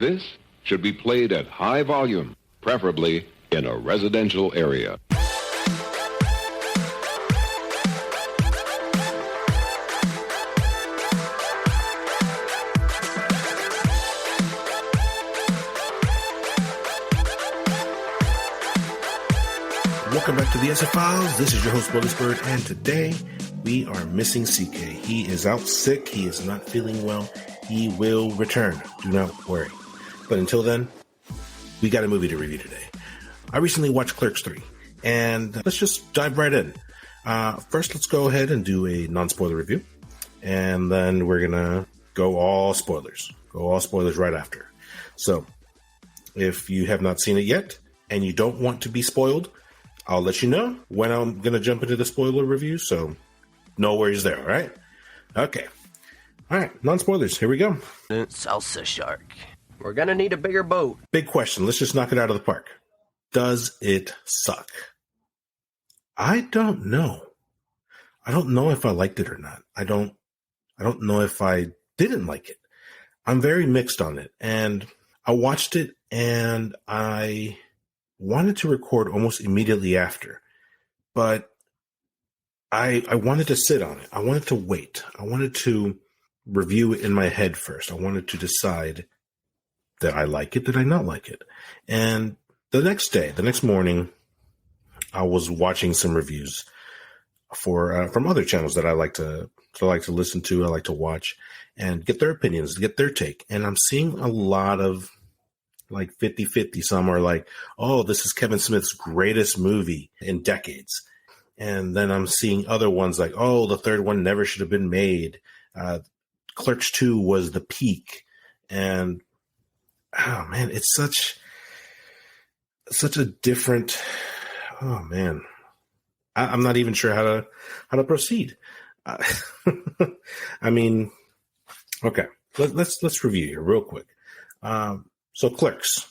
This should be played at high volume, preferably in a residential area. Welcome back to the SF Files. This is your host, BogusBird, and today we are missing CK. He is out sick. He is not feeling well. He will return. Do not worry. But until then, we got a movie to review today. I recently watched Clerks 3, and let's just dive right in. First, let's go ahead and do a non-spoiler review, and then we're going to go all spoilers. Go all spoilers right after. So, if you have not seen it yet, and you don't want to be spoiled, I'll let you know when I'm going to jump into the spoiler review, so no worries there, all right? Okay. All right, non-spoilers, here we go. Salsa shark. We're going to need a bigger boat. Big question, let's just knock it out of the park. Does it suck? I don't know. I don't know if I liked it or not. I don't know if I didn't like it. I'm very mixed on it, and I watched it, and I wanted to record almost immediately after, but I wanted to sit on it. I wanted to wait. I wanted to review it in my head first. I wanted to decide that I like it, did I not like it? And the next morning, I was watching some reviews from other channels that I like to listen to, I like to watch, and get their opinions, get their take. And I'm seeing a lot of like 50-50. Some are like, oh, this is Kevin Smith's greatest movie in decades. And then I'm seeing other ones like, oh, the third one never should have been made. Clerks 2 was the peak. And, oh, man, it's such a different, oh, man. I'm not even sure how to proceed. I mean, okay, let's review here real quick. So Clerks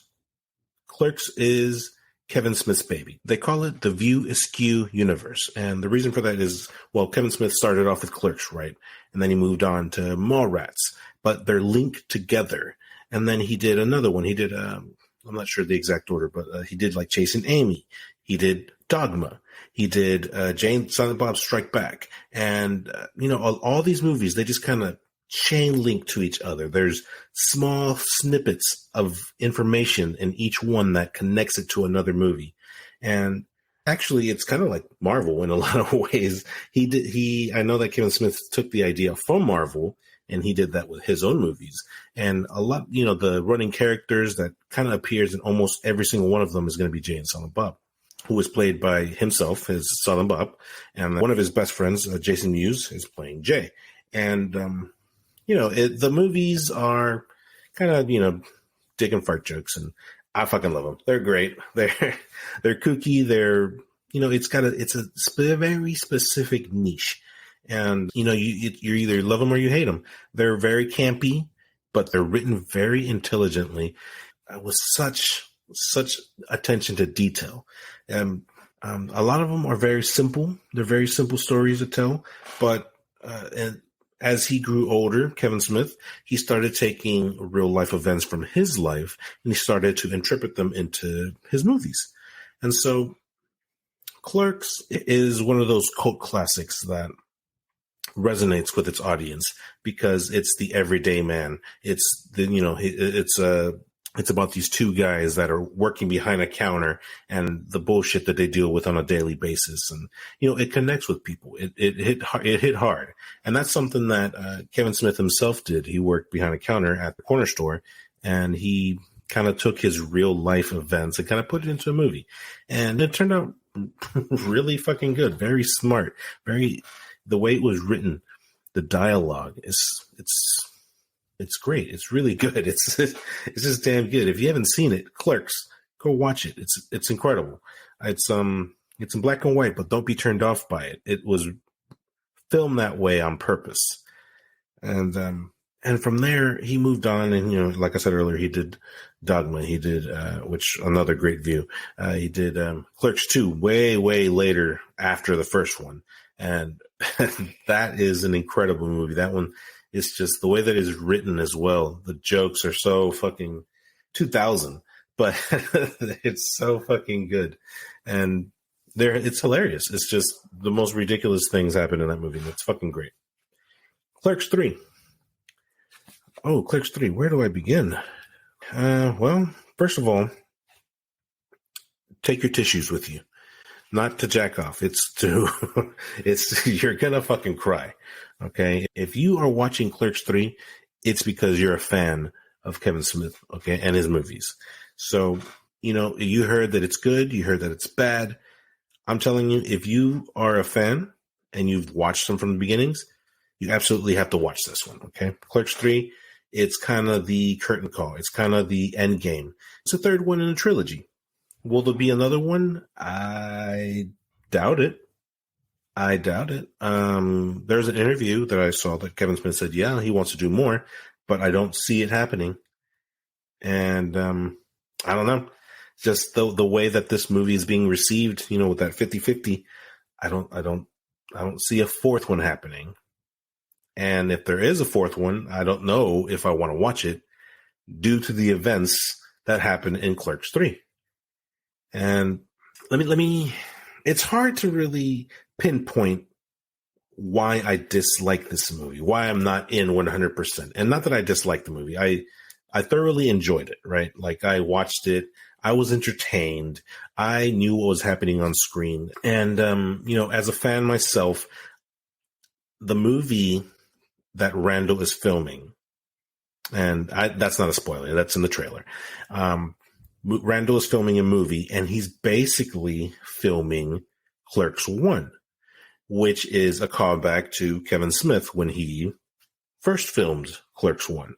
is Kevin Smith's baby. They call it the View Askew universe. And the reason for that is, well, Kevin Smith started off with Clerks, right? And then he moved on to Mallrats, but they're linked together. And then he did another one. He did, I'm not sure the exact order, but he did like Chasing Amy. He did Dogma. He did Jane Silent Bob Strike Back. And, all these movies, they just kind of chain link to each other. There's small snippets of information in each one that connects it to another movie. And actually, it's kind of like Marvel in a lot of ways. I know that Kevin Smith took the idea from Marvel, and he did that with his own movies. And a lot, the running characters that kind of appears in almost every single one of them is going to be Jay and Silent Bob, who was played by himself, his Silent Bob. And one of his best friends, Jason Mewes, is playing Jay. And, the movies are kind of, dick and fart jokes, and I fucking love them. They're great. They're kooky. They're, it's a very specific niche, and you either love them or you hate them. They're very campy, but they're written very intelligently, with such attention to detail. And a lot of them are very simple. They're very simple stories to tell, but as he grew older, Kevin Smith, he started taking real life events from his life, and he started to interpret them into his movies. And so Clerks is one of those cult classics that resonates with its audience because it's the everyday man. It's it's about these two guys that are working behind a counter and the bullshit that they deal with on a daily basis. And, it connects with people. It hit hard. And that's something that Kevin Smith himself did. He worked behind a counter at the corner store, and he kind of took his real life events and kind of put it into a movie. And it turned out really fucking good. Very smart. The way it was written, the dialogue it's great. It's really good. It's just damn good. If you haven't seen it, Clerks, go watch it. It's incredible. It's in black and white, but don't be turned off by it. It was filmed that way on purpose. And from there he moved on, and like I said earlier, he did Dogma. He did which another great view. He did Clerks 2 way later after the first one. And that is an incredible movie. That one, it's just the way that it's written as well. The jokes are so fucking 2000, but it's so fucking good. And it's hilarious. It's just the most ridiculous things happen in that movie. And it's fucking great. Clerks 3. Oh, Clerks 3. Where do I begin? Well, first of all, take your tissues with you. Not to jack off. You're gonna fucking cry. Okay. If you are watching Clerks 3, it's because you're a fan of Kevin Smith, okay, and his movies. So, you heard that it's good. You heard that it's bad. I'm telling you, if you are a fan and you've watched them from the beginnings, you absolutely have to watch this one, okay? Clerks 3, it's kind of the curtain call. It's kind of the end game. It's the third one in a trilogy. Will there be another one? I doubt it. There's an interview that I saw that Kevin Smith said, yeah, he wants to do more, but I don't see it happening. And I don't know. Just the way that this movie is being received, with that 50-50, I don't see a fourth one happening. And if there is a fourth one, I don't know if I want to watch it due to the events that happened in Clerks 3. And let me it's hard to really pinpoint why I dislike this movie, why I'm not in 100%. And not that I dislike the movie. I thoroughly enjoyed it, right? Like, I watched it. I was entertained. I knew what was happening on screen. And, as a fan myself, the movie that Randall is filming, and that's not a spoiler, that's in the trailer. Randall is filming a movie, and he's basically filming Clerks 1, which is a callback to Kevin Smith when he first filmed Clerks 1.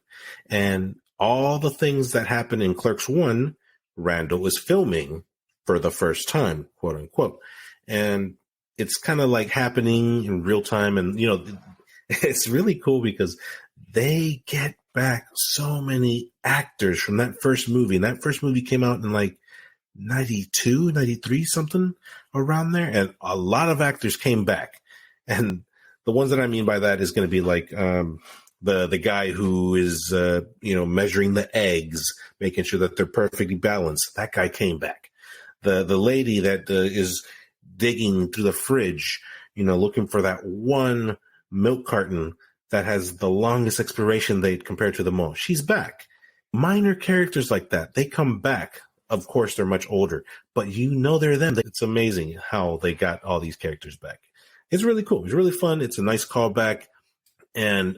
And all the things that happen in Clerks 1, Randall is filming for the first time, quote unquote. And it's kind of like happening in real time. And, it's really cool because they get back so many actors from that first movie. And that first movie came out in like 92, 93, something around there. And a lot of actors came back. And the ones that I mean by that is going to be like the guy who is, measuring the eggs, making sure that they're perfectly balanced. That guy came back. The lady that is digging through the fridge, looking for that one milk carton that has the longest expiration date compared to the most. She's back. Minor characters like that, they come back. Of course, they're much older, but they're them. It's amazing how they got all these characters back. It's really cool. It's really fun. It's a nice callback. And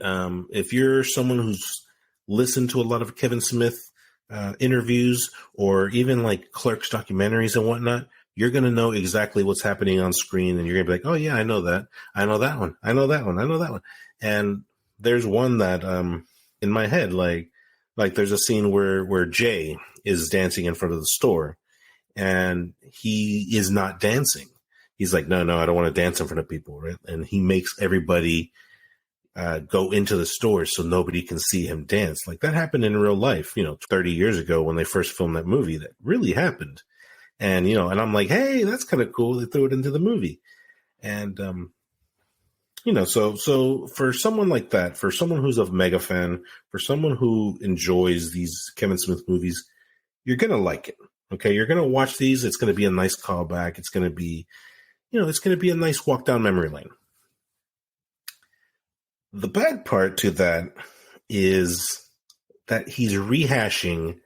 if you're someone who's listened to a lot of Kevin Smith interviews or even like Clerks documentaries and whatnot, you're going to know exactly what's happening on screen. And you're going to be like, oh, yeah, I know that. I know that one. I know that one. I know that one. And there's one that in my head, like there's a scene where Jay is dancing in front of the store and he is not dancing. He's like, no, I don't want to dance in front of people. Right. And he makes everybody go into the store so nobody can see him dance. Like, that happened in real life, 30 years ago when they first filmed that movie. That really happened. And, and I'm like, hey, that's kind of cool. They threw it into the movie. And, so for someone like that, for someone who's a mega fan, for someone who enjoys these Kevin Smith movies, you're going to like it. Okay. You're going to watch these. It's going to be a nice callback. It's going to be, it's going to be a nice walk down memory lane. The bad part to that is that he's rehashing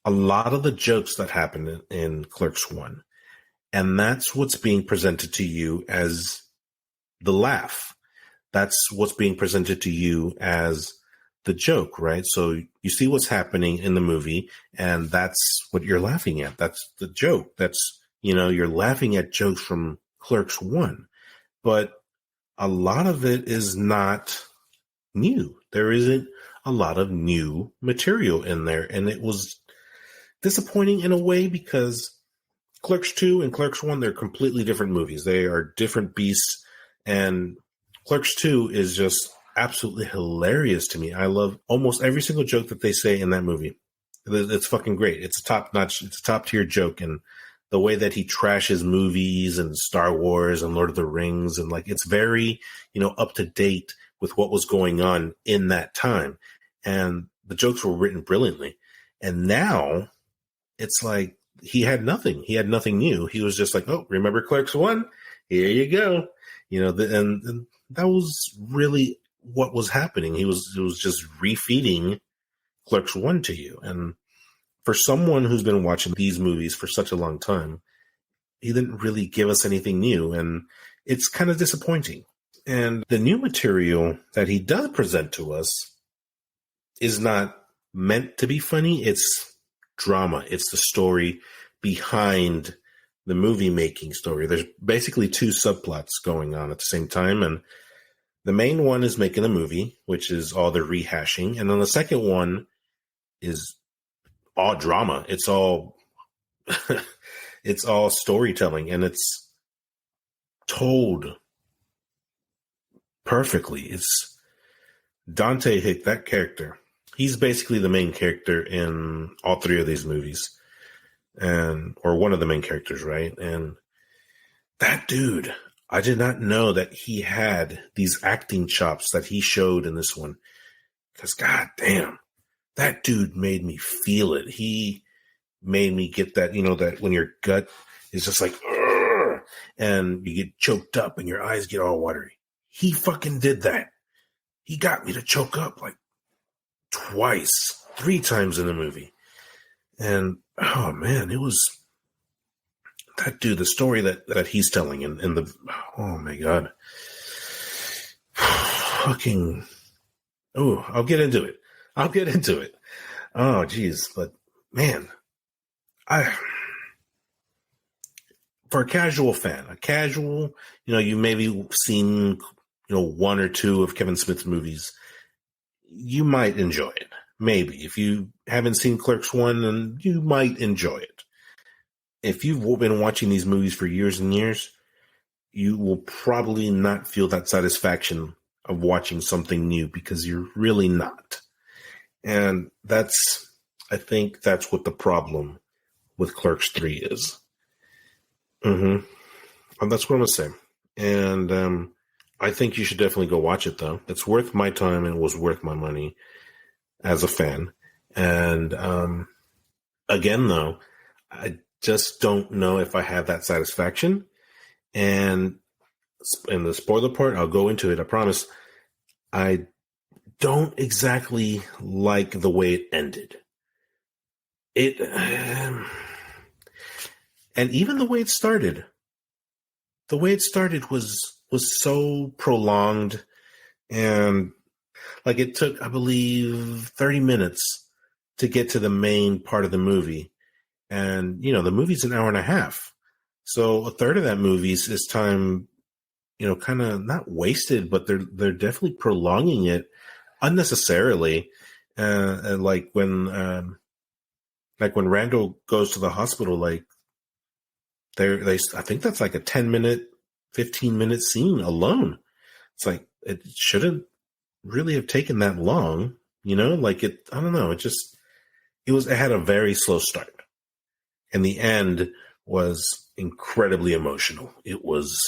a lot of the jokes that happened in Clerks 1. And that's what's being presented to you as the laugh. That's what's being presented to you as the joke, right? So you see what's happening in the movie, and that's what you're laughing at. That's the joke. That's, you're laughing at jokes from Clerks 1. But a lot of it is not new. There isn't a lot of new material in there. And it was disappointing in a way because Clerks 2 and Clerks 1, they're completely different movies. They are different beasts. And Clerks 2 is just absolutely hilarious to me. I love almost every single joke that they say in that movie. It's fucking great. It's top-notch. It's a top-tier joke. And the way that he trashes movies and Star Wars and Lord of the Rings, and like, it's very, up to date with what was going on in that time. And the jokes were written brilliantly. And now it's like he had nothing. He had nothing new. He was just like, oh, remember Clerks 1? Here you go. And that was really what was happening. It was just refeeding Clerks 1 to you. And for someone who's been watching these movies for such a long time, he didn't really give us anything new. And it's kind of disappointing. And the new material that he does present to us is not meant to be funny. It's drama. It's the story behind the movie making story. There's basically two subplots going on at the same time. And the main one is making a movie, which is all the rehashing. And then the second one is all drama. It's all, it's all storytelling, and it's told perfectly. It's Dante Hick, that character. He's basically the main character in all three of these movies, or one of the main characters, right? And that dude, I did not know that he had these acting chops that he showed in this one. Because god damn, that dude made me feel it. He made me get that, that when your gut is just like, "Ugh," and you get choked up and your eyes get all watery. He fucking did that. He got me to choke up like twice, 3 times in the movie. And oh man, it was that dude, the story that he's telling in the, oh my God. Fucking, oh, I'll get into it. Oh geez. But man, for a casual fan, you maybe seen, 1 or 2 of Kevin Smith's movies, you might enjoy it. Maybe. If you haven't seen Clerks 1, then you might enjoy it. If you've been watching these movies for years and years, you will probably not feel that satisfaction of watching something new, because you're really not. And I think that's what the problem with Clerks 3 is. And that's what I'm going to say. And I think you should definitely go watch it, though. It's worth my time and was worth my money as a fan. And again, though, I just don't know if I have that satisfaction. And in the spoiler part, I'll go into it, I promise. I don't exactly like the way it ended. And even the way it started. The way it started was so prolonged, and like it took, I believe, 30 minutes to get to the main part of the movie. And, the movie's an hour and a half. So a third of that movie is time, kind of not wasted, but they're definitely prolonging it unnecessarily. Like when Randall goes to the hospital, like I think that's like a 10-minute, 15-minute scene alone. It's like, it shouldn't really have taken that long, I don't know. It had a very slow start. And the end was incredibly emotional. It was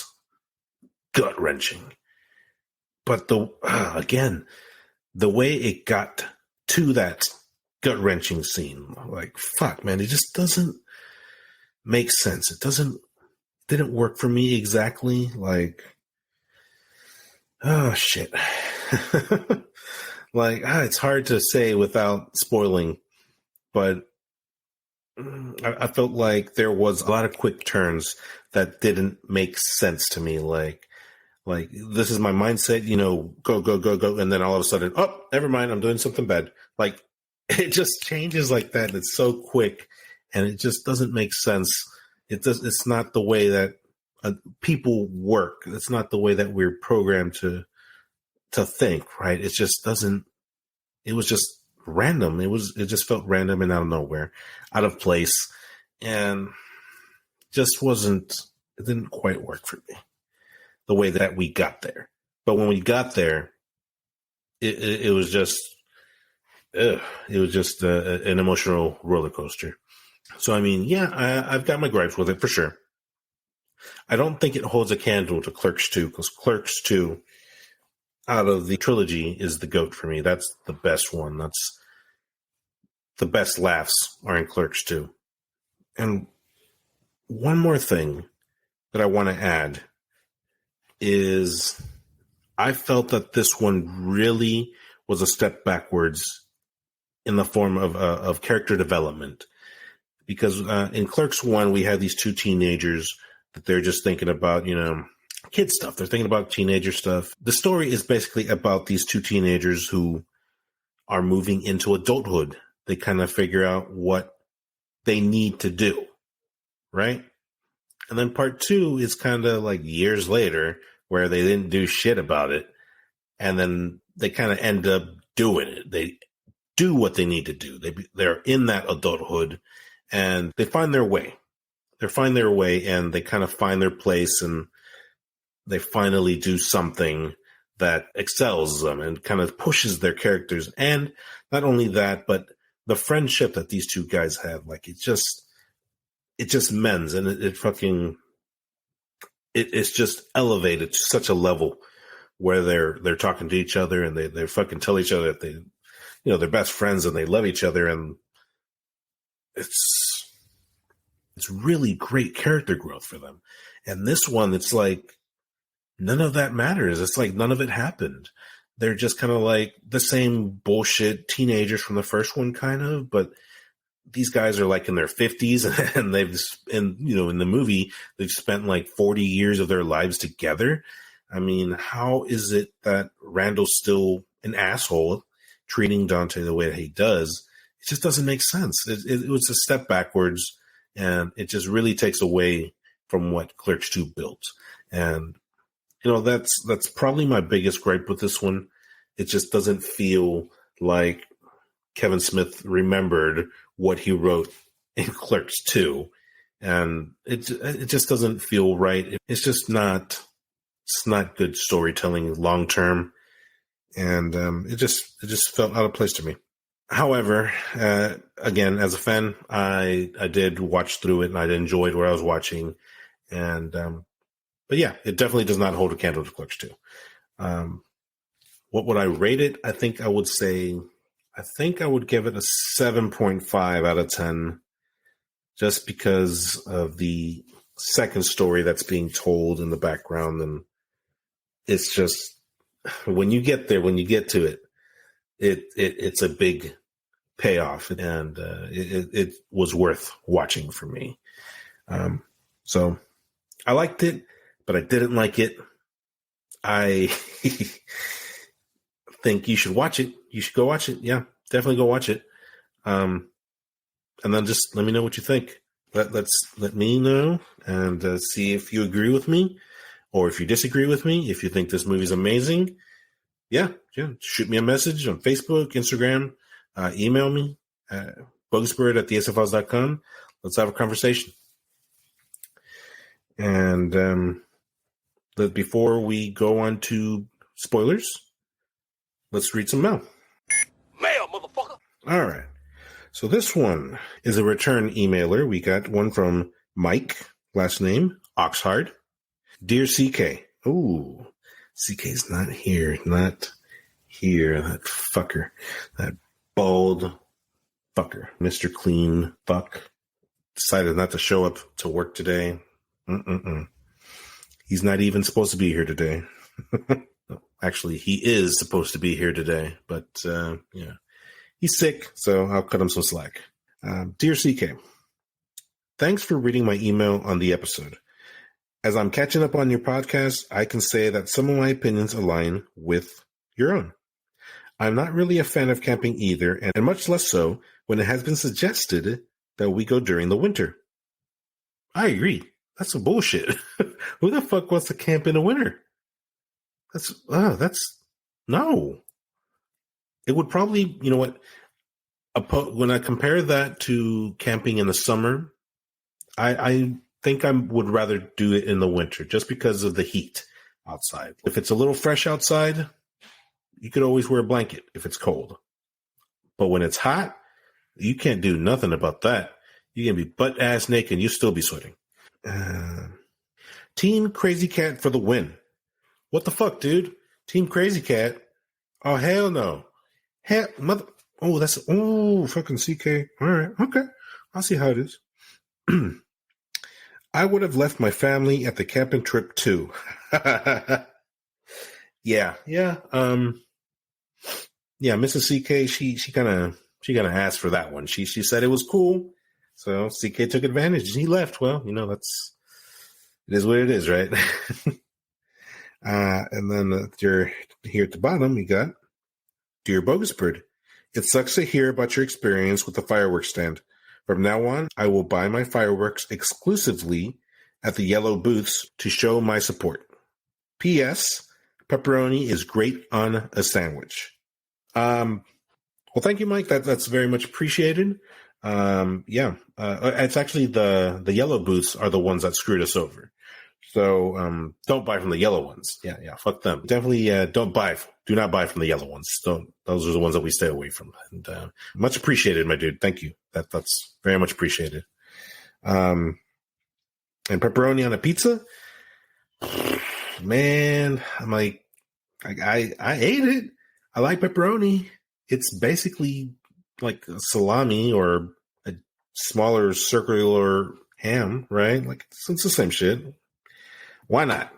gut-wrenching. But again, the way it got to that gut-wrenching scene, like, fuck, man, it just doesn't make sense. Didn't work for me exactly. Like, oh shit. Like, it's hard to say without spoiling, but I felt like there was a lot of quick turns that didn't make sense to me. Like this is my mindset, go. And then all of a sudden, oh, never mind, I'm doing something bad. Like, it just changes like that. It's so quick, and it just doesn't make sense. It's not the way that people work. It's not the way that we're programmed to think, right? It just doesn't. It was just random. It just felt random and out of nowhere, out of place, and just wasn't. It didn't quite work for me the way that we got there. But when we got there, it was just. It was just an emotional roller coaster. So, I mean, yeah, I've got my gripes with it for sure. I don't think it holds a candle to Clerks 2, because Clerks 2, out of the trilogy, is the GOAT for me. That's the best one. the best laughs are in Clerks 2. And one more thing that I want to add is I felt that this one really was a step backwards in the form of character development. Because in Clerks 1, we had these two teenagers that they're just thinking about, kid stuff. They're thinking about teenager stuff. The story is basically about these two teenagers who are moving into adulthood. They kind of figure out what they need to do, right? And then part 2 is kind of like years later where they didn't do shit about it. And then they kind of end up doing it. They do what they need to do. They're in that adulthood and they find their way. They find their way and they kind of find their place and they finally do something that excels them and kind of pushes their characters. And not only that, but the friendship that these two guys have, like it just mends and it's just elevated to such a level where they're talking to each other and they fucking tell each other that they're best friends and they love each other. And it's really great character growth for them. And this one, it's like, none of that matters. It's like none of it happened. They're just kind of like the same bullshit teenagers from the first one, kind of, but these guys are like in their 50s and in the movie, they've spent like 40 years of their lives together. I mean, how is it that Randall's still an asshole treating Dante the way that he does? It just doesn't make sense. It was a step backwards and it just really takes away from what Clerks 2 built. And that's probably my biggest gripe with this one. It just doesn't feel like Kevin Smith remembered what he wrote in Clerks 2. And it just doesn't feel right. It's not good storytelling long term. And it just felt out of place to me. However, again, as a fan, I did watch through it and I enjoyed what I was watching. And but yeah, it definitely does not hold a candle to Clerks 2. What would I rate it? I think I would give it a 7.5 out of 10 just because of the second story that's being told in the background. And it's just, when you get to it, it's a big payoff and it was worth watching for me. So I liked it, but I didn't like it. I think you should watch it. You should go watch it. Yeah, definitely go watch it. And then just let me know what you think. Let me know and see if you agree with me or if you disagree with me. If you think this movie's amazing, yeah. Shoot me a message on Facebook, Instagram, email me, BogusBird at thesfos.com. Let's have a conversation. And before we go on to spoilers, let's read some mail. Mail, motherfucker! All right. So this one is a return emailer. We got one from Mike, last name, Oxhard. Dear CK. Ooh, CK's not here. Not here. That fucker. That bald fucker. Mr. Clean fuck. Decided not to show up to work today. He's not even supposed to be here today. Actually, he is supposed to be here today, but yeah, he's sick, so I'll cut him some slack. Dear CK, thanks for reading my email on the episode. As I'm catching up on your podcast, I can say that some of my opinions align with your own. I'm not really a fan of camping either, and much less so when it has been suggested that we go during the winter. I agree. That's some bullshit. Who the fuck wants to camp in the winter? No. It would probably, you know what? When I compare that to camping in the summer, I think I would rather do it in the winter just because of the heat outside. If it's a little fresh outside, you could always wear a blanket if it's cold. But when it's hot, you can't do nothing about that. You can be butt ass naked and you still be sweating. Team CrazyKat for the win. What the fuck, dude? Team CrazyKat? Oh, hell no. fucking CK. All right. Okay. I'll see how it is. I would have left my family at the camping trip too. Yeah. Yeah, Mrs. CK, she kind of asked for that one. She said it was cool. So CK took advantage and he left. Well, it is what it is, right? And then you're here at the bottom, you got, Dear BogusBird, it sucks to hear about your experience with the fireworks stand. From now on, I will buy my fireworks exclusively at the yellow booths to show my support. P.S. Pepperoni is great on a sandwich. Well, thank you, Mike. That's very much appreciated. It's actually the yellow booths are the ones that screwed us over. So don't buy from the yellow ones. Yeah, fuck them. Definitely do not buy from the yellow ones. Those are the ones that we stay away from. And much appreciated, my dude. Thank you. That's very much appreciated. And pepperoni on a pizza? Man, I'm like, I ate it. I like pepperoni. It's basically like a salami or a smaller circular ham, right? Like it's the same shit. Why not?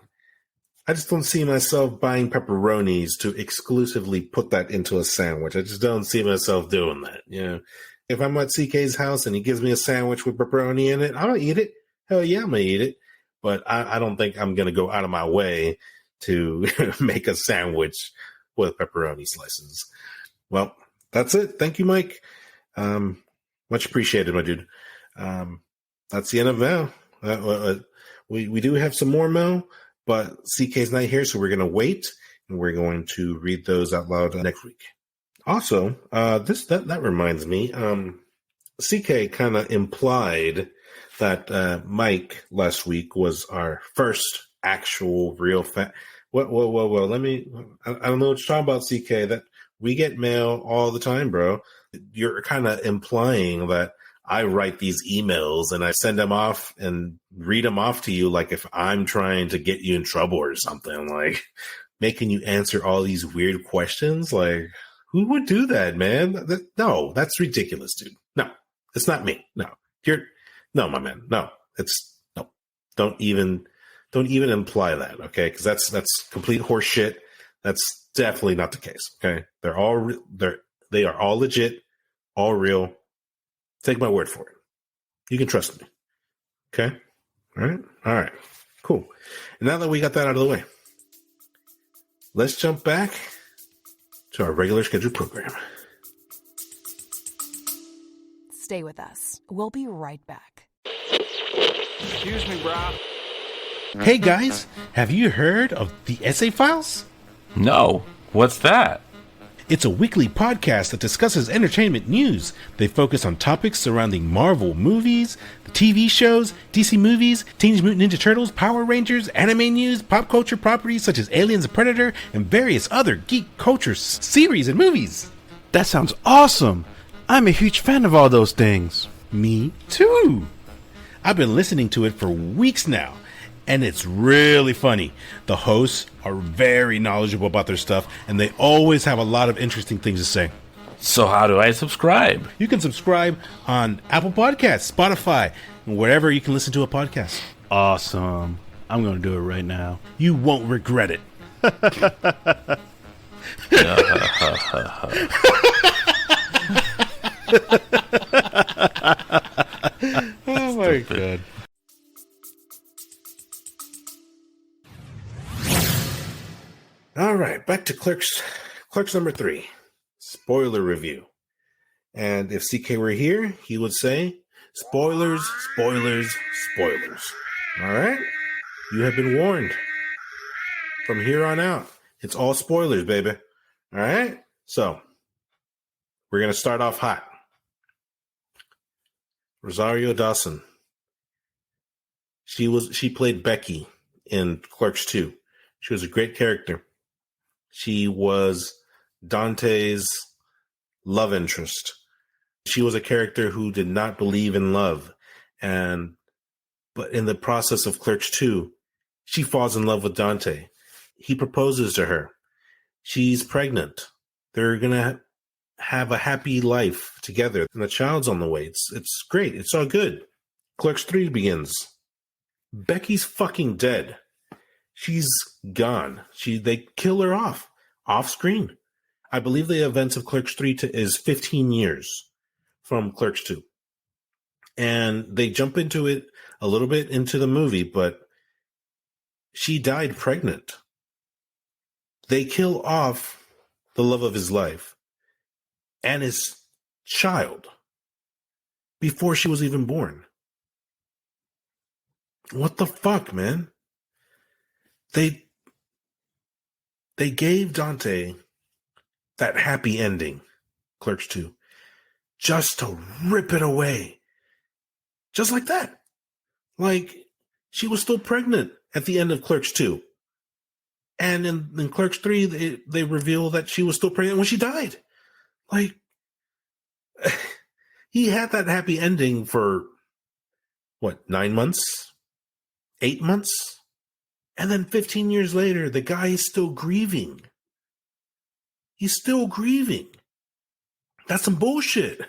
I just don't see myself buying pepperonis to exclusively put that into a sandwich. I just don't see myself doing that. If I'm at CK's house and he gives me a sandwich with pepperoni in it, I'm gonna eat it. Hell yeah, I'm gonna eat it. But I don't think I'm gonna go out of my way to make a sandwich with pepperoni slices. Well, that's it. Thank you, Mike. Much appreciated, my dude. That's the end of mail. We do have some more mail, but CK's not here, so we're going to wait, and we're going to read those out loud next week. Also, that reminds me, CK kind of implied that Mike last week was our first actual real fan. Well, I don't know what you're talking about, CK. That we get mail all the time, bro. You're kind of implying that I write these emails and I send them off and read them off to you like if I'm trying to get you in trouble or something, like making you answer all these weird questions. Like, who would do that, man? No, that's ridiculous, dude. No, it's not me. No, my man. No, no. Don't even imply that, okay? Because that's complete horse shit. That's definitely not the case. Okay, they are all legit, all real. Take my word for it. You can trust me. Okay, all right, cool. And now that we got that out of the way, let's jump back to our regular scheduled program. Stay with us. We'll be right back. Excuse me, bro. Hey guys, have you heard of the Essay Files? No. What's that? It's a weekly podcast that discusses entertainment news. They focus on topics surrounding Marvel movies, the TV shows, DC movies, Teenage Mutant Ninja Turtles, Power Rangers, anime news, pop culture properties such as Aliens and Predator, and various other geek culture series and movies. That sounds awesome! I'm a huge fan of all those things. Me too! I've been listening to it for weeks now, and it's really funny. The hosts are very knowledgeable about their stuff, and they always have a lot of interesting things to say. So how do I subscribe? You can subscribe on Apple Podcasts, Spotify, and wherever you can listen to a podcast. Awesome. I'm going to do it right now. You won't regret it. Oh my God. All right, back to Clerks number 3, spoiler review. And if CK were here, he would say, spoilers, spoilers, spoilers. All right? You have been warned. From here on out, it's all spoilers, baby. All right? So, we're going to start off hot. Rosario Dawson. She played Becky in Clerks 2. She was a great character. She was Dante's love interest. She was a character who did not believe in love. But in the process of Clerks 2, she falls in love with Dante. He proposes to her. She's pregnant. They're going to have a happy life together, and the child's on the way. It's great. It's all good. Clerks 3 begins. Becky's fucking dead. She's gone. They kill her off screen. I believe the events of Clerks 3 is 15 years from Clerks 2. And they jump into it a little bit into the movie, but she died pregnant. They kill off the love of his life and his child before she was even born. What the fuck, man? They gave Dante that happy ending, Clerks 2, just to rip it away. Just like that. Like, she was still pregnant at the end of Clerks 2. And in Clerks 3, they reveal that she was still pregnant when she died. Like, he had that happy ending for, 9 months? 8 months? And then 15 years later, the guy is still grieving. He's still grieving. That's some bullshit.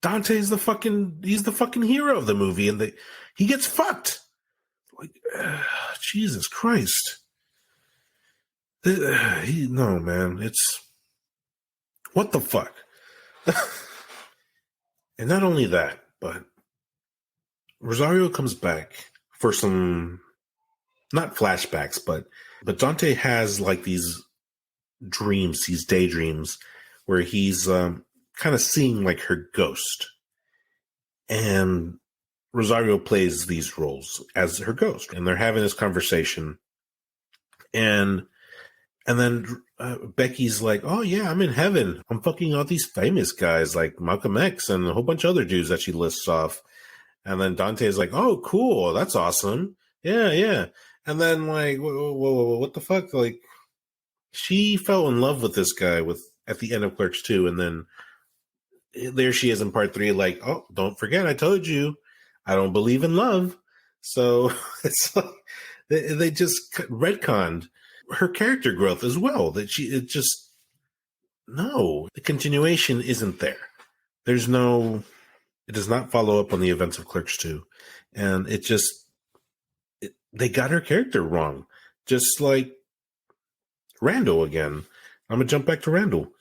Dante's the fucking hero of the movie, and he gets fucked. Like, Jesus Christ. No, man, it's what the fuck. And not only that, but Rosario comes back for some, not flashbacks, but Dante has like these dreams, these daydreams, where he's kind of seeing like her ghost. And Rosario plays these roles as her ghost. And they're having this conversation. And then Becky's like, oh yeah, I'm in heaven. I'm fucking all these famous guys like Malcolm X and a whole bunch of other dudes that she lists off. And then Dante's like, oh, cool. That's awesome. Yeah. And then like, whoa, what the fuck? Like, she fell in love with this guy at the end of Clerks 2. And then there she is in part 3, like, oh, don't forget, I told you, I don't believe in love. So it's like, they just retconned her character growth as well. The continuation isn't there. It does not follow up on the events of Clerks 2. And they got her character wrong. Just like Randall again. I'm going to jump back to Randall.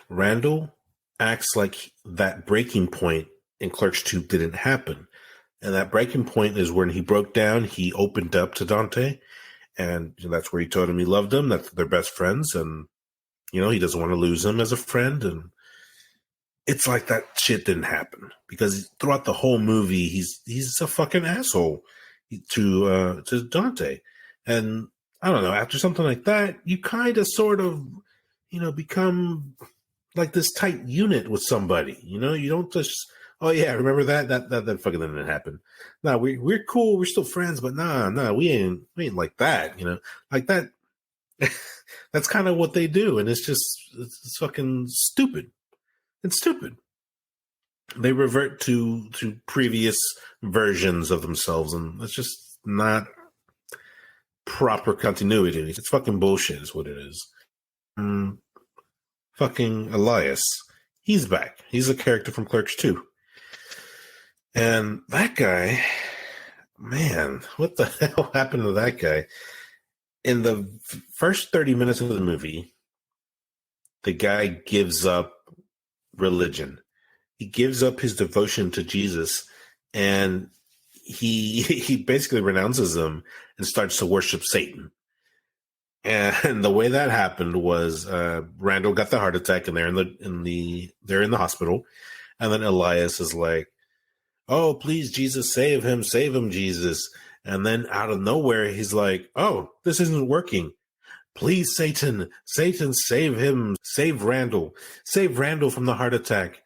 Randall acts like that breaking point in Clerks 2 didn't happen. And that breaking point is when he broke down, he opened up to Dante. And that's where he told him he loved him, that they're best friends. And, he doesn't want to lose him as a friend. And it's like that shit didn't happen. Because throughout the whole movie, he's a fucking asshole to Dante. And I don't know, after something like that, you kind of sort of, become like this tight unit with somebody. You don't just, oh yeah, remember that fucking thing didn't happen. No, we're cool, we're still friends, but nah, we ain't like that, like that. That's kind of what they do, and it's fucking stupid. It's stupid. They revert to previous versions of themselves, and it's just not proper continuity. It's fucking bullshit is what it is. Fucking Elias. He's back. He's a character from Clerks 2. And that guy, man, what the hell happened to that guy? In the first 30 minutes of the movie, the guy gives up religion. He gives up his devotion to Jesus, and he basically renounces him and starts to worship Satan. And the way that happened was Randall got the heart attack, and they're in the hospital, and then Elias is like, "Oh, please, Jesus, save him, Jesus!" And then out of nowhere, he's like, "Oh, this isn't working. Please, Satan, save him, save Randall from the heart attack."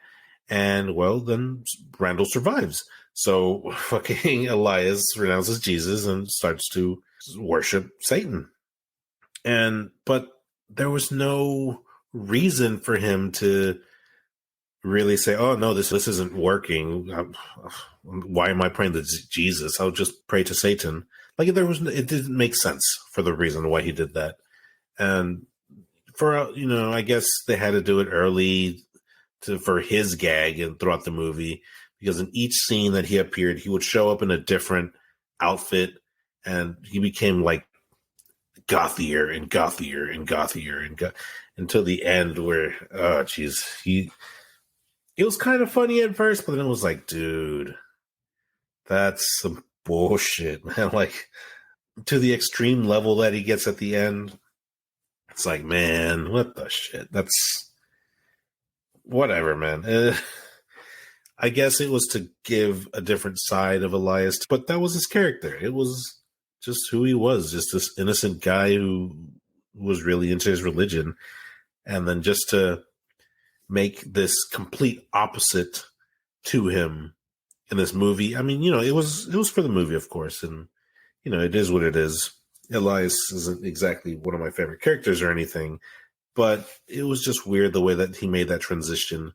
And well, then Randall survives. So fucking Elias renounces Jesus and starts to worship Satan. But there was no reason for him to really say, "Oh no, this isn't working. Why am I praying to Jesus? I'll just pray to Satan." Like it didn't make sense for the reason why he did that. And for I guess they had to do it early for his gag and throughout the movie, because in each scene that he appeared, he would show up in a different outfit, and he became like gothier and gothier and gothier until the end where, oh jeez, it was kind of funny at first, but then it was like, dude, that's some bullshit, man. Like, to the extreme level that he gets at the end, it's like, man, what the shit? That's whatever, man. I guess it was to give a different side of Elias, but that was his character. It was just who he was, just this innocent guy who was really into his religion. And then just to make this complete opposite to him in this movie. I mean, it was for the movie, of course. And, it is what it is. Elias isn't exactly one of my favorite characters or anything, but it was just weird the way that he made that transition.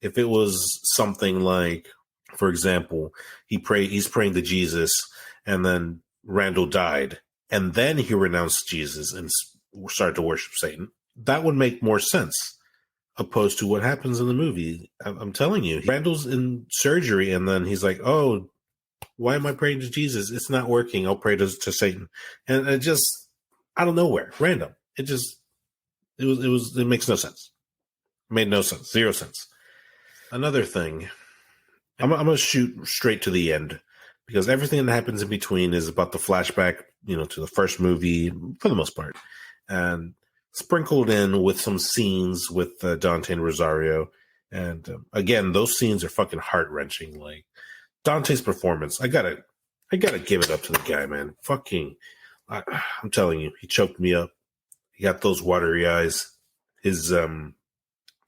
If it was something like, for example, he's praying to Jesus, and then Randall died, and then he renounced Jesus and started to worship Satan, that would make more sense, opposed to what happens in the movie. I'm telling you, Randall's in surgery, and then he's like, oh, why am I praying to Jesus? It's not working. I'll pray to Satan. And it just, out of nowhere, random. It makes no sense. It made no sense. Zero sense. Another thing, I'm going to shoot straight to the end, because everything that happens in between is about the flashback, to the first movie for the most part, and sprinkled in with some scenes with Dante and Rosario. And again, those scenes are fucking heart wrenching. Like Dante's performance, I gotta give it up to the guy, man. I'm telling you, he choked me up. He got those watery eyes. His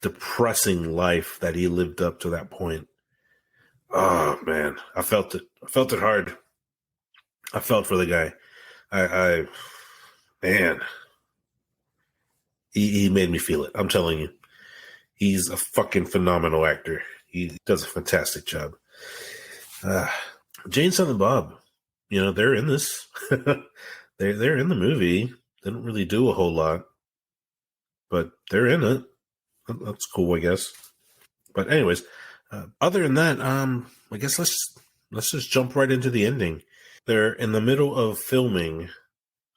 depressing life that he lived up to that point. Oh man, I felt it. I felt it hard. I felt for the guy. Man, he made me feel it. I'm telling you, he's a fucking phenomenal actor. He does a fantastic job. Jane, Silent Bob, they're in this. they're in the movie. They don't really do a whole lot, but they're in it. That's cool, I guess. But anyways, other than that, I guess let's just jump right into the ending. They're in the middle of filming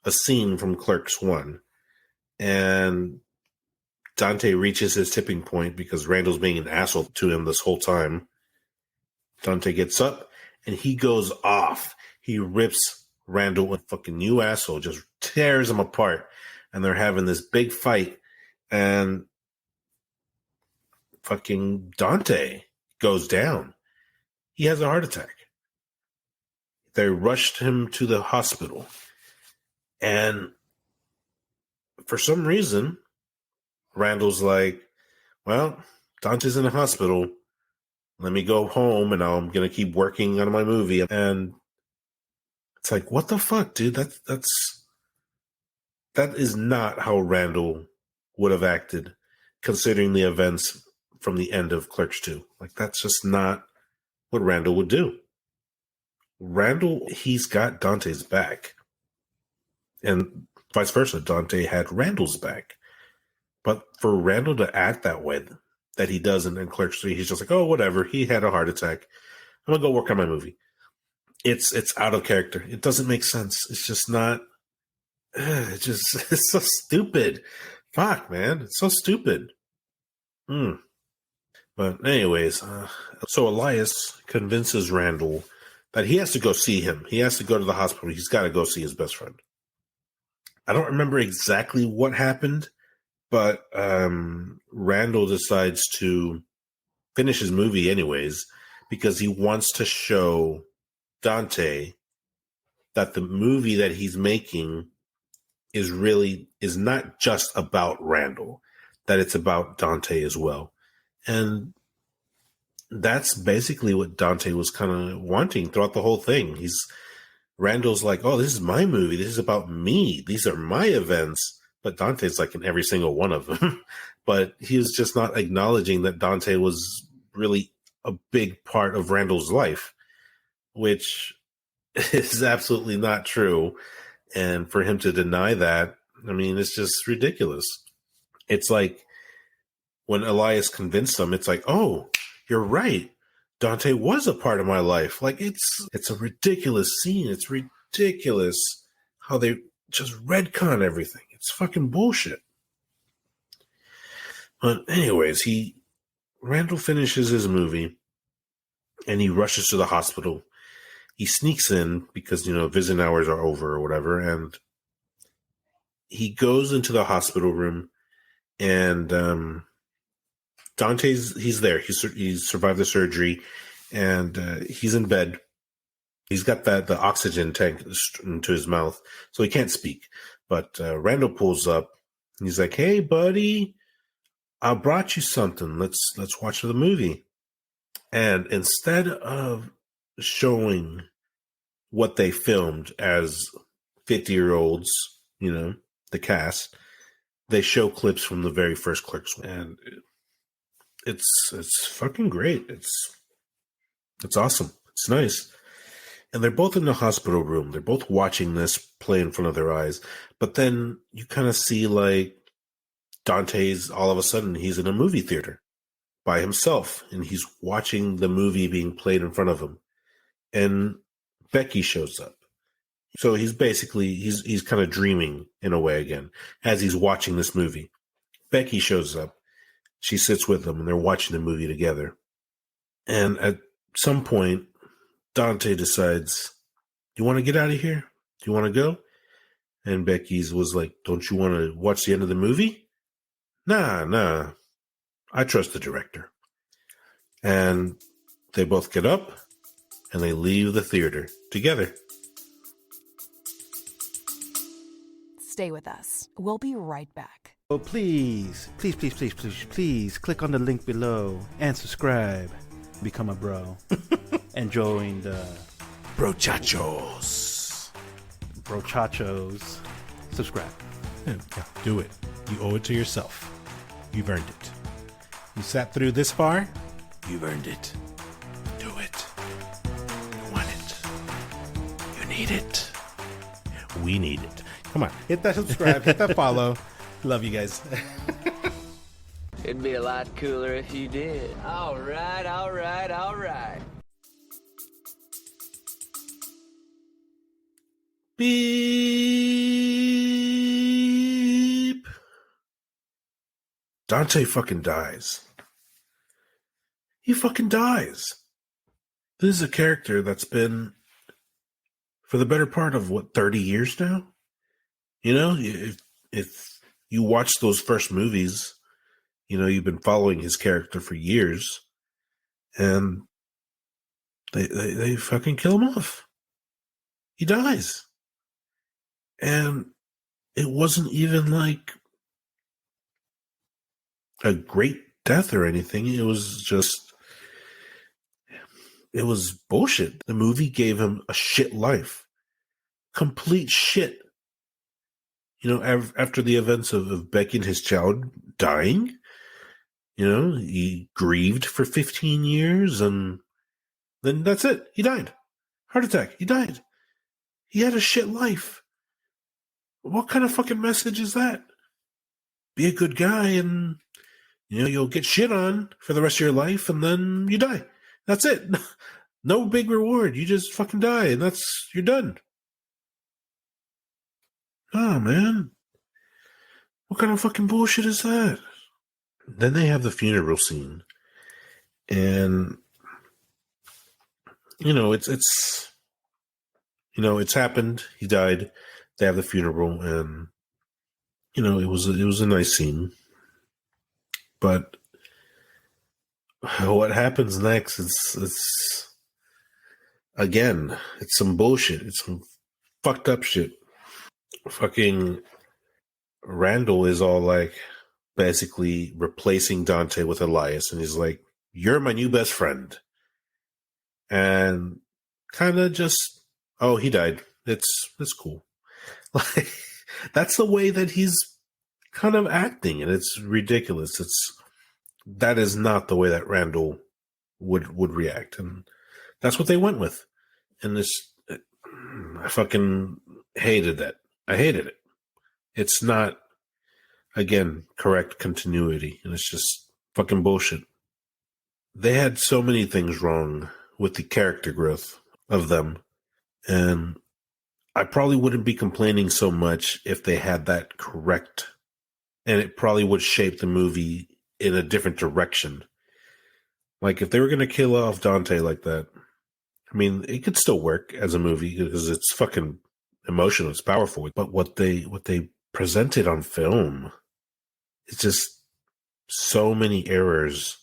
a scene from Clerks 1, and Dante reaches his tipping point because Randall's being an asshole to him this whole time. Dante gets up and he goes off. He rips Randall a fucking new asshole, just tears him apart, and they're having this big fight, and fucking Dante goes down. He has a heart attack. They rushed him to the hospital. And for some reason, Randall's like, well, Dante's in the hospital. Let me go home, and I'm going to keep working on my movie. And it's like, what the fuck, dude? That is not how Randall would have acted, considering the events from the end of Clerks 2. Like, that's just not what Randall would do. Randall, he's got Dante's back. And vice versa, Dante had Randall's back. But for Randall to act that way, that he does in Clerks 3, he's just like, oh, whatever. He had a heart attack. I'm going to go work on my movie. It's out of character. It doesn't make sense. It's just not. It's so stupid. Fuck, man. It's so stupid. But anyways, so Elias convinces Randall that he has to go see him. He has to go to the hospital. He's got to go see his best friend. I don't remember exactly what happened, but Randall decides to finish his movie anyways because he wants to show Dante that the movie that he's making is not just about Randall, that it's about Dante as well. And that's basically what Dante was kind of wanting throughout the whole thing. Randall's like, oh, this is my movie. This is about me. These are my events. But Dante's like in every single one of them. But he was just not acknowledging that Dante was really a big part of Randall's life, which is absolutely not true. And for him to deny that, I mean, it's just ridiculous. It's like when Elias convinced them, it's like, oh, you're right. Dante was a part of my life. Like, it's a ridiculous scene. It's ridiculous how they just retcon everything. It's fucking bullshit. But anyways, Randall finishes his movie and he rushes to the hospital. He sneaks in because, visit hours are over or whatever. And he goes into the hospital room and he's there. He's survived the surgery and he's in bed. He's got the oxygen tank into his mouth, so he can't speak. But Randall pulls up and he's like, "Hey, buddy, I brought you something. Let's watch the movie." And instead of showing what they filmed as 50-year-olds, the cast, they show clips from the very first Clerks, and it's fucking great. It's awesome. It's nice. And they're both in the hospital room. They're both watching this play in front of their eyes. But then you kind of see like Dante's all of a sudden he's in a movie theater by himself and he's watching the movie being played in front of him. And Becky shows up. So he's basically he's kind of dreaming in a way again as he's watching this movie. Becky shows up. She sits with him and they're watching the movie together. And at some point, Dante decides, "You want to get out of here? Do you want to go?" And Becky's was like, "Don't you want to watch the end of the movie?" Nah. I trust the director. And they both get up and they leave the theater together. Stay with us. We'll be right back. Oh, please click on the link below and subscribe. Become a bro. And join the Brochachos. Subscribe. Yeah, do it. You owe it to yourself. You've earned it. You sat through this far. You've earned it. Do it. You want it. You need it. We need it. Come on. Hit that subscribe. Hit that follow. Love you guys. It'd be a lot cooler if you did. All right. Beep. Dante fucking dies. He fucking dies. This is a character that's been for the better part of 30 years now. If you watch those first movies, you've been following his character for years, and they fucking kill him off. He dies. And it wasn't even like a great death or anything. It was bullshit. The movie gave him a shit life. Complete shit. After the events of Becky and his child dying, he grieved for 15 years and then that's it. He died. Heart attack. He died. He had a shit life. What kind of fucking message is that? Be a good guy and, you'll get shit on for the rest of your life and then you die. That's it. No big reward. You just fucking die and you're done. Oh, man. What kind of fucking bullshit is that? Then they have the funeral scene. And, it's happened. He died. They have the funeral and, it was a nice scene. But what happens next it's some bullshit. It's some fucked up shit. Fucking Randall is all like basically replacing Dante with Elias, and he's like, "You're my new best friend." And kind of just, "Oh, he died. It's cool." Like, that's the way that he's kind of acting, and it's ridiculous. That is not the way that Randall would react, and that's what they went with. And I fucking hated that. I hated it. It's not. again, correct continuity. And it's just fucking bullshit. They had so many things wrong with the character growth of them. And I probably wouldn't be complaining so much if they had that correct. And it probably would shape the movie in a different direction. Like, if they were going to kill off Dante like that, I mean, it could still work as a movie because it's fucking emotional, it's powerful. But what they presented on film, it's just so many errors.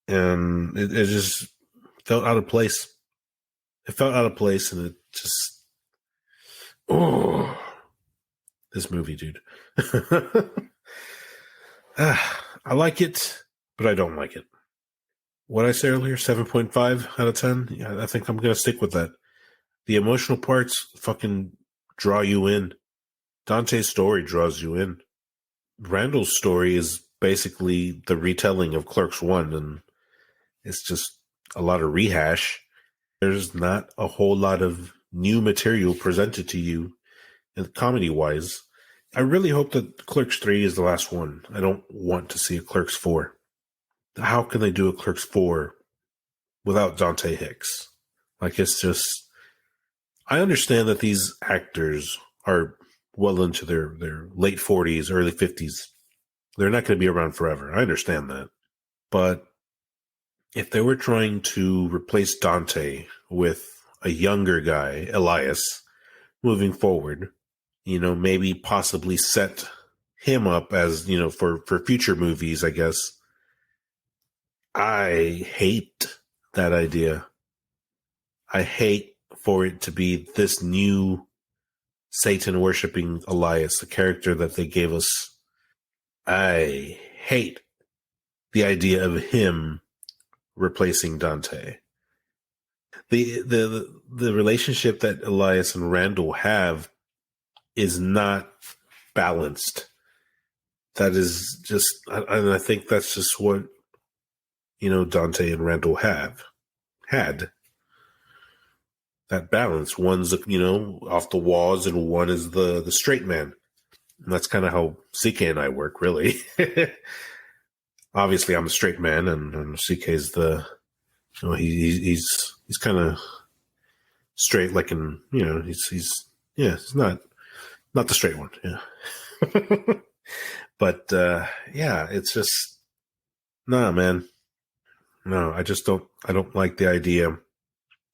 And it just felt out of place. It felt out of place, and it just... Oh, this movie, dude. I like it, but I don't like it. What I said earlier, 7.5 out of 10. Yeah, I think I'm going to stick with that. The emotional parts fucking draw you in. Dante's story draws you in. Randall's story is basically the retelling of Clerks 1, and it's just a lot of rehash. There's not a whole lot of new material presented to you, comedy-wise. I really hope that Clerks 3 is the last one. I don't want to see a Clerks 4. How can they do a Clerks 4 without Dante Hicks? Like, it's just... I understand that these actors are well into their late 40s, early 50s. They're not going to be around forever. I understand that. But if they were trying to replace Dante with a younger guy, Elias, moving forward, maybe possibly set him up as, for future movies, I guess. I hate that idea. I hate for it to be this new Satan-worshipping Elias, the character that they gave us. I hate the idea of him replacing Dante. The relationship that Elias and Randall have is not balanced. That is just, and I think that's just what, Dante and Randall had. That balance. One's, off the walls, and one is the straight man. And that's kind of how CK and I work, really. Obviously, I'm a straight man, and CK's the, he's kind of straight, like he's not the straight one, yeah. But yeah, it's just, nah, man. No, I don't like the idea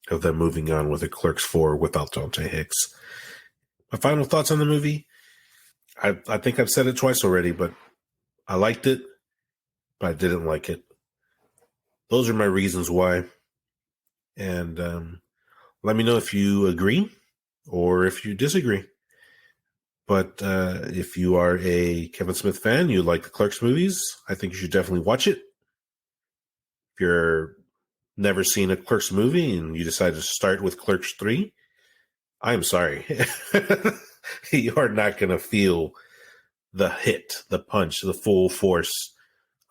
of them moving on with a Clerks 4 without Dante Hicks. My final thoughts on the movie, I think I've said it twice already, but I liked it, but I didn't like it. Those are my reasons why. And let me know if you agree or if you disagree. But if you are a Kevin Smith fan, you like the Clerks movies, I think you should definitely watch it. If you're never seen a Clerks movie and you decide to start with Clerks 3, I'm sorry. You are not going to feel the hit, the punch, the full force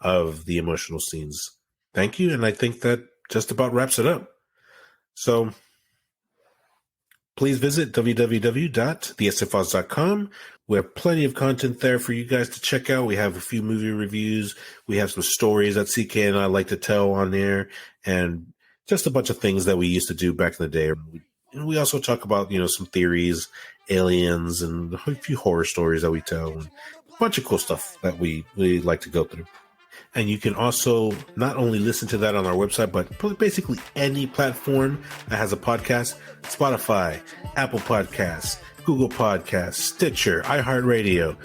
of the emotional scenes. Thank you. And I think that just about wraps it up. So please visit www.thesfos.com. We have plenty of content there for you guys to check out. We have a few movie reviews. We have some stories that CK and I like to tell on there, and just a bunch of things that we used to do back in the day. And we also talk about, some theories, aliens, and a few horror stories that we tell, and a bunch of cool stuff that we like to go through. And you can also not only listen to that on our website, but basically any platform that has a podcast: Spotify, Apple Podcasts, Google Podcasts, Stitcher, iHeartRadio.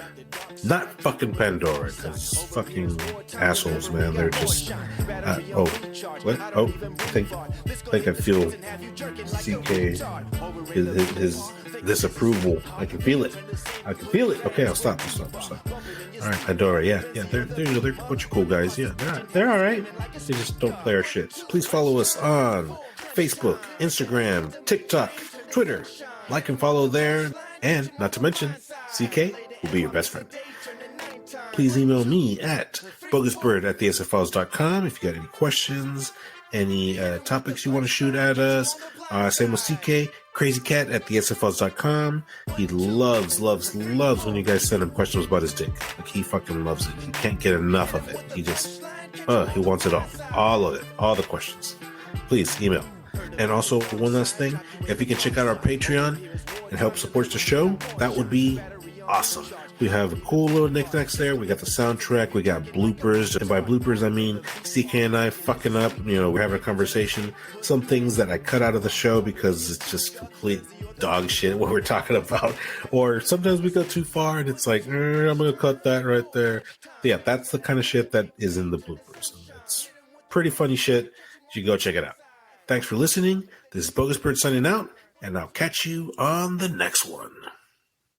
Not fucking Pandora, because fucking assholes, man. They're just... what? Oh, I think I feel CK, his disapproval. I can feel it. Okay, I'll stop. All right, Pandora, yeah, they're a bunch of cool guys. Yeah, they're all right. They just don't play our shit. Please follow us on Facebook, Instagram, TikTok, Twitter. Like and follow there. And not to mention, CK will be your best friend. Please email me at BogusBird@thesfos.com if you got any questions, any topics you want to shoot at us. Same with CK. CrazyKat at thesfls.com. He loves when you guys send him questions about his dick. Like, he fucking loves it. He can't get enough of it. He just, he wants it all of it, all the questions. Please email. And also, one last thing, if you can check out our Patreon and help support the show, that would be awesome. We have cool little knickknacks there. We got the soundtrack. We got bloopers. And by bloopers, I mean CK and I fucking up. We're having a conversation. Some things that I cut out of the show because it's just complete dog shit what we're talking about. Or sometimes we go too far and it's like, I'm going to cut that right there. Yeah, that's the kind of shit that is in the bloopers. It's pretty funny shit. You should go check it out. Thanks for listening. This is BogusBird signing out, and I'll catch you on the next one.